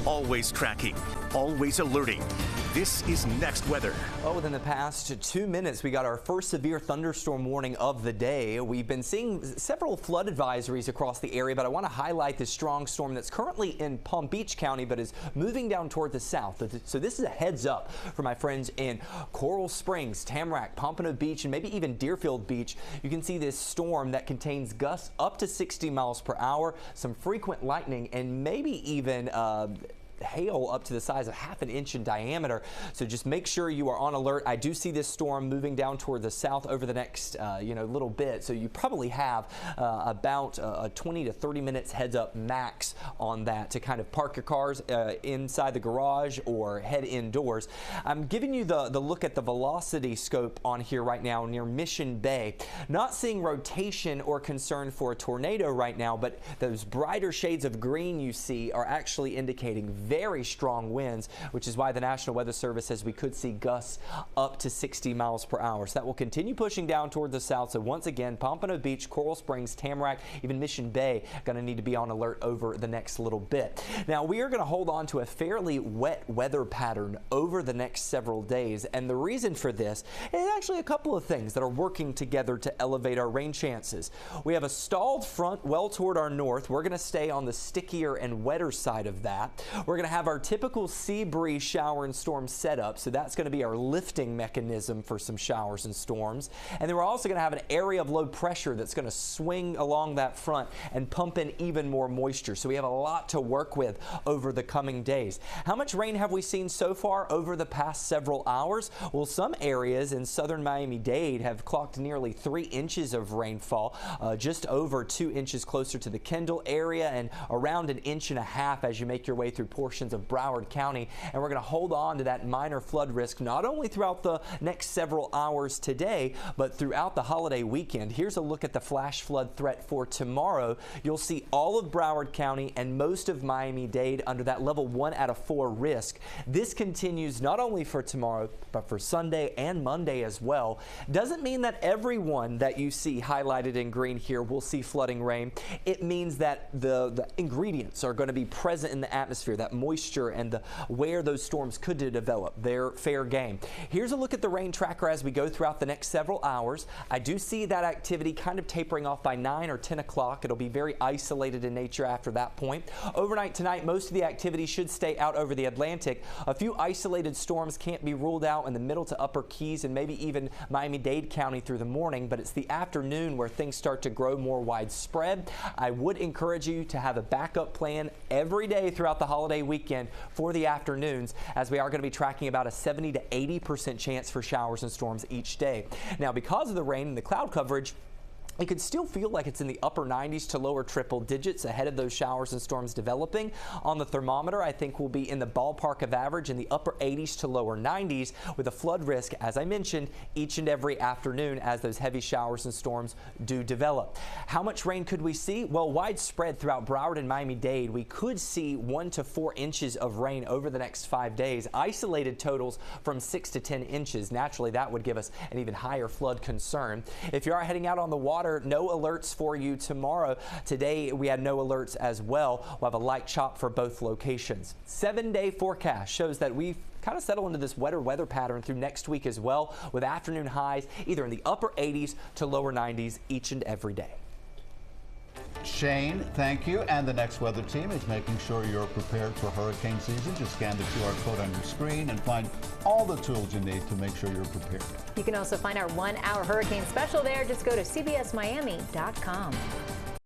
Always tracking, always alerting. This is Next Weather. Oh, within the past 2 minutes, we got our first severe thunderstorm warning of the day. We've been seeing several flood advisories across the area, but I want to highlight this strong storm that's currently in Palm Beach County, but is moving down toward the south. So this is a heads up for my friends in Coral Springs, Tamarack, Pompano Beach, and maybe even Deerfield Beach. You can see this storm that contains gusts up to 60 miles per hour, some frequent lightning, and maybe even hail up to the size of ½ an inch in diameter. So just make sure you are on alert. I do see this storm moving down toward the south over the next little bit, so you probably have about 20 to 30 minutes heads up max on that to kind of park your cars inside the garage or head indoors. I'm giving you the look at the velocity scope on here right now near Mission Bay. Not seeing rotation or concern for a tornado right now, but those brighter shades of green you see are actually indicating very strong winds, which is why the National Weather Service says we could see gusts up to 60 miles per hour. So that will continue pushing down toward the south. So once again, Pompano Beach, Coral Springs, Tamarack, even Mission Bay going to need to be on alert over the next little bit. Now we are going to hold on to a fairly wet weather pattern over the next several days, and the reason for this is actually a couple of things that are working together to elevate our rain chances. We have a stalled front well toward our north. We're going to stay on the stickier and wetter side of that. We're going to have our typical sea breeze shower and storm setup, so that's going to be our lifting mechanism for some showers and storms. And then we're also going to have an area of low pressure that's going to swing along that front and pump in even more moisture. So we have a lot to work with over the coming days. How much rain have we seen so far over the past several hours? Well, some areas in southern Miami-Dade have clocked nearly 3 inches of rainfall, just over 2 inches closer to the Kendall area, and around 1.5 inches as you make your way through portions of Broward County. And we're going to hold on to that minor flood risk not only throughout the next several hours today, but throughout the holiday weekend. Here's a look at the flash flood threat for tomorrow. You'll see all of Broward County and most of Miami-Dade under that level 1 out of 4 risk. This continues not only for tomorrow, but for Sunday and Monday as well. Doesn't mean that everyone that you see highlighted in green here will see flooding rain. It means that the ingredients are going to be present in the atmosphere, that moisture and where those storms could develop. They're fair game. Here's a look at the rain tracker as we go throughout the next several hours. I do see that activity kind of tapering off by 9 or 10 o'clock. It'll be very isolated in nature after that point. Overnight tonight, most of the activity should stay out over the Atlantic. A few isolated storms can't be ruled out in the middle to upper Keys and maybe even Miami-Dade County through the morning, but it's the afternoon where things start to grow more widespread. I would encourage you to have a backup plan every day throughout the holiday weekend for the afternoons, as we are going to be tracking about a 70 to 80% chance for showers and storms each day. Now, because of the rain and the cloud coverage, it could still feel like it's in the upper 90s to lower triple digits ahead of those showers and storms developing. On the thermometer, I think we'll be in the ballpark of average in the upper 80s to lower 90s, with a flood risk, as I mentioned, each and every afternoon as those heavy showers and storms do develop. How much rain could we see? Well, widespread throughout Broward and Miami-Dade, we could see 1 to 4 inches of rain over the next 5 days. Isolated totals from 6 to 10 inches. Naturally, that would give us an even higher flood concern. If you are heading out on the water, no alerts for you tomorrow. Today we had no alerts as well. We'll have a light chop for both locations. 7-day forecast shows that we've kind of settled into this wetter weather pattern through next week as well, with afternoon highs either in the upper 80s to lower 90s each and every day. Shane, thank you. And the Next Weather team is making sure you're prepared for hurricane season. Just scan the QR code on your screen and find all the tools you need to make sure you're prepared. You can also find our 1-hour hurricane special there. Just go to cbsmiami.com.